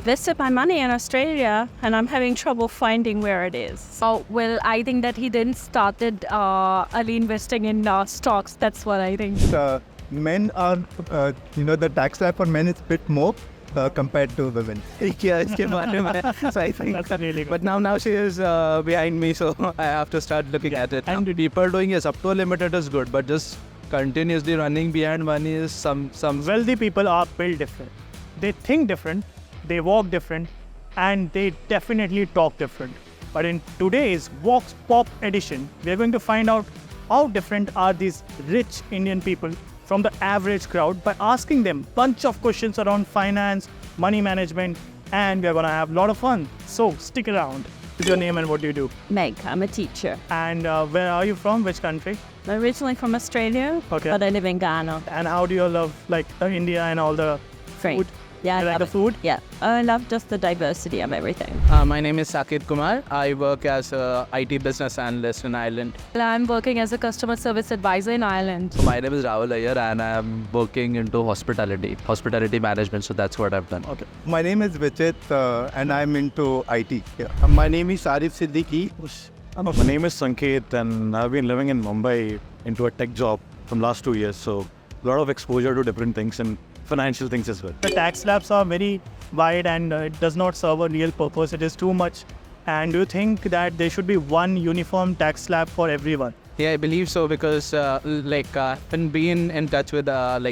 invested my money in Australia and I'm having trouble finding where it is. Oh, well, I think that he didn't started early investing in stocks. That's what I think. Men are, the tax slab for men is a bit more compared to women. Yeah, so I think That's really good. But now she is behind me, so I have to start looking at it. And people doing yes, up to a limit it is good, but just continuously running behind money is some. Wealthy people are built different. They think different, they walk different, and they definitely talk different. But in today's Vox Pop edition, we are going to find out how different are these rich Indian people from the average crowd by asking them bunch of questions around finance, money management, and we are going to have a lot of fun. So stick around. What's your name and what do you do? Meg, I'm a teacher. And where are you from? Which country? I'm originally from Australia, Okay. but I live in Ghana. And how do you love India and all the Great. food? Yeah, You I like love the it. food? Yeah, I love just the diversity of everything. My name is Saket Kumar. I work as a IT business analyst in Ireland. I'm working as a customer service advisor in Ireland. So my name is Rahul Iyer and I am working into hospitality management. So that's what I've done. Okay. My name is Vijit and I'm into IT. Yeah. My name is Arif Siddiqui. My name is Sanket and I've been living in Mumbai into a tech job from last 2 years. So a lot of exposure to different things and financial things as well. The tax slabs are very wide and it does not serve a real purpose. It is too much. And do you think that there should be one uniform tax slab for everyone? Yeah, I believe so because I've been in touch with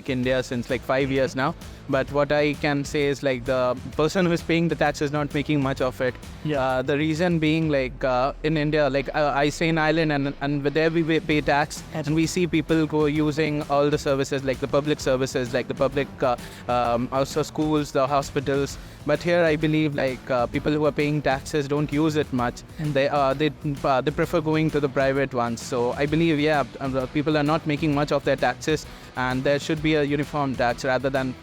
India since 5 years now. But what I can say is the person who is paying the tax is not making much of it. Yeah. The reason being in India, I stay in Ireland and there we pay tax and we see people go using all the services the public services, the public also schools, the hospitals. But here I believe people who are paying taxes don't use it much. They prefer going to the private ones. So I believe people are not making much of their taxes and there should be a uniform tax rather than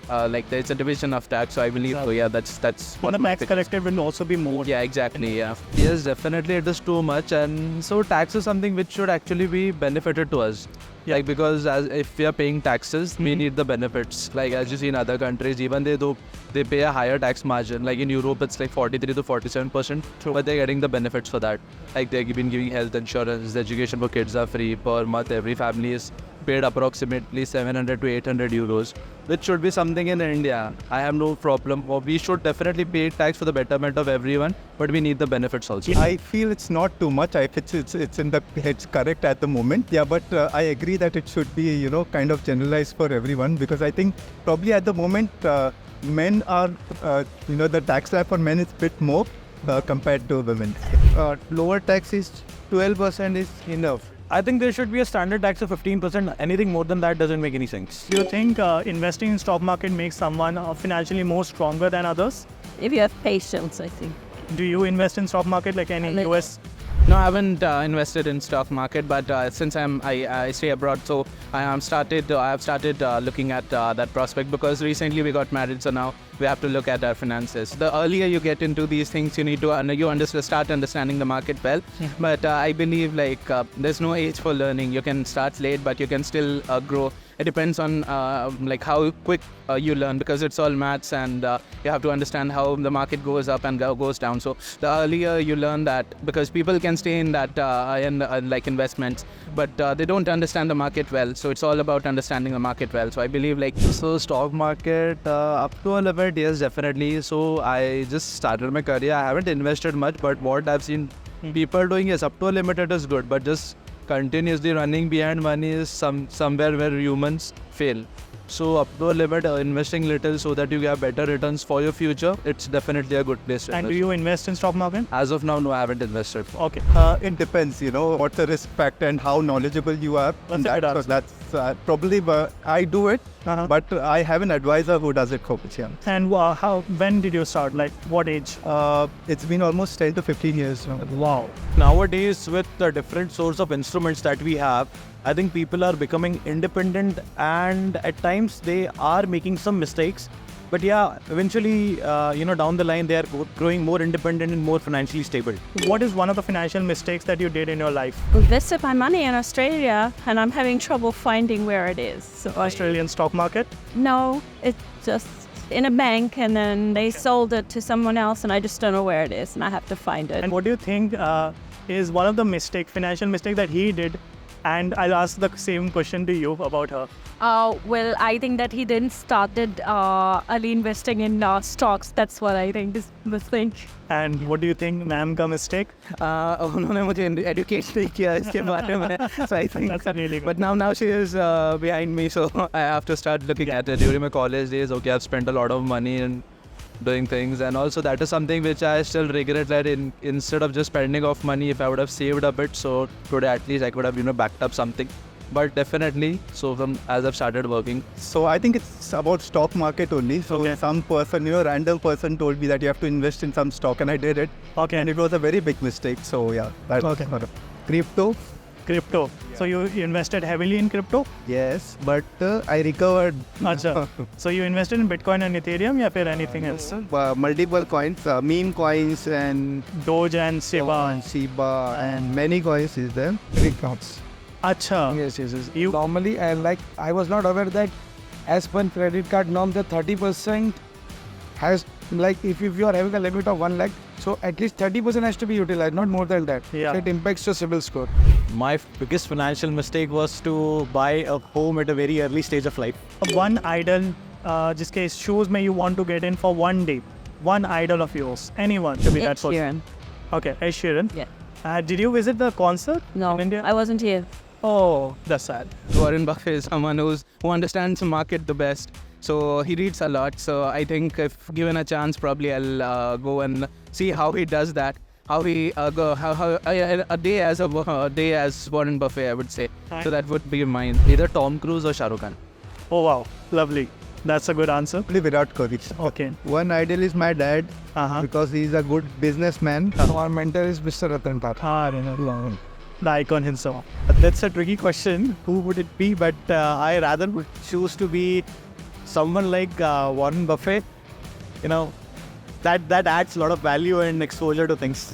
there's a division of tax. So I believe that's But the tax collected will also be more. Yeah, exactly. Yeah. Yes, definitely it is too much, and so tax is something which should actually be benefited to us. Yeah. Because if we are paying taxes, we need the benefits. As you see in other countries, even they pay a higher tax margin. In Europe, it's 43 to 47%, True. but they're getting the benefits for that. They've been giving health insurance, the education for kids are free per month. Every family is paid approximately 700 to 800 euros, which should be something in India. I have no problem. We should definitely pay tax for the betterment of everyone, but we need the benefits also. I feel it's not too much. It's correct at the moment. Yeah, but I agree that it should be, kind of generalized for everyone because I think probably at the moment men are, the tax slab for men is a bit more compared to women. Lower tax is 12% is enough. I think there should be a standard tax of 15%. Anything more than that doesn't make any sense. Do you think investing in stock market makes someone financially more stronger than others? If you have patience, I think. Do you invest in stock market like any US? No, I haven't invested in stock market, but since I stay abroad, so I have started looking at that prospect because recently we got married, so now we have to look at our finances. The earlier you get into these things, you need to start understanding the market well. Yeah. But I believe there's no age for learning. You can start late, but you can still grow. It depends on how quick you learn because it's all maths and you have to understand how the market goes up and goes down. So the earlier you learn that, because people can stay in that investments, but they don't understand the market well. So it's all about understanding the market well. So I believe So stock market up to a limit, yes, definitely. So I just started my career. I haven't invested much, but what I've seen people doing is up to a limit it is good, but just continuously running behind money is somewhere where humans fail. So up to a limit, investing little so that you get better returns for your future, it's definitely a good place to And do invest. you invest in stock market? As of now, no, I haven't invested. Okay. It depends, what's the risk factor and how knowledgeable you are. That's a in good that. So answer. that's probably I do it, but I have an advisor who does it for me. Yeah. And when did you start? What age? It's been almost 10 to 15 years now. Wow. Nowadays, with the different source of instruments that we have, I think people are becoming independent and at times they are making some mistakes. But yeah, eventually, down the line, they are growing more independent and more financially stable. What is one of the financial mistakes that you did in your life? Invested my money in Australia and I'm having trouble finding where it is. So Australian stock market? no, it just in a bank, and then they sold it to someone else, and I just don't know where it is, and I have to find it. And what do you think is one of the financial mistake that he did? And I'll ask the same question to you about her. Well, I think that he didn't started early investing in stocks. That's what I think is the thing. And what do you think, ma'am, का mistake? उन्होंने मुझे educate नहीं किया इसके बारे में. So I think That's really good. But now she is behind me, so I have to start looking at it. During my college days, okay, I've spent a lot of money in doing things, and also that is something which I still regret, that instead of just spending off money, if I would have saved a bit, so today at least I could have backed up something. But definitely, so as I've started working. So I think it's about stock market only. So Okay. some person, random person told me that you have to invest in some stock, and I did it. Okay. And it was a very big mistake. So yeah, that's Okay. not a crypto. Crypto. So you invested heavily in crypto? Yes, but I recovered Acha. So you invested in Bitcoin and Ethereum, या फिर anything else? multiple coins, meme coins and Doge and Shiba. Shiba and many coins is there. Acha. Yes. You- Normally, I was not aware that as per credit card norm, the 30% has, like, if you are having a limit of 1 lakh, so at least 30% has to be utilized, not more than that. Yeah. So it impacts your CIBIL score. My biggest financial mistake was to buy a home at a very early stage of life. One idol, जिसके shoes में you want to get in for one day. One idol of yours. Anyone to be that person. Sheeran. Okay, Ed Sheeran. Yeah. Did you visit the concert No, in India? I wasn't here. Oh, that's sad. Warren Buffett is someone who understands the market the best. So he reads a lot. So I think if given a chance, probably I'll go and see how he does that. How he a day as Warren Buffett, I would say. Right. So that would be mine. Either Tom Cruise or Shah Rukh Khan. Oh wow, lovely. That's a good answer. Probably Virat Kohli. Okay. One idol is my dad because he's a good businessman. Our mentor is Mr. Ratan Tata. The icon himself. That's a tricky question. Who would it be? But I rather would choose to be someone like Warren Buffett. That adds a lot of value and exposure to things.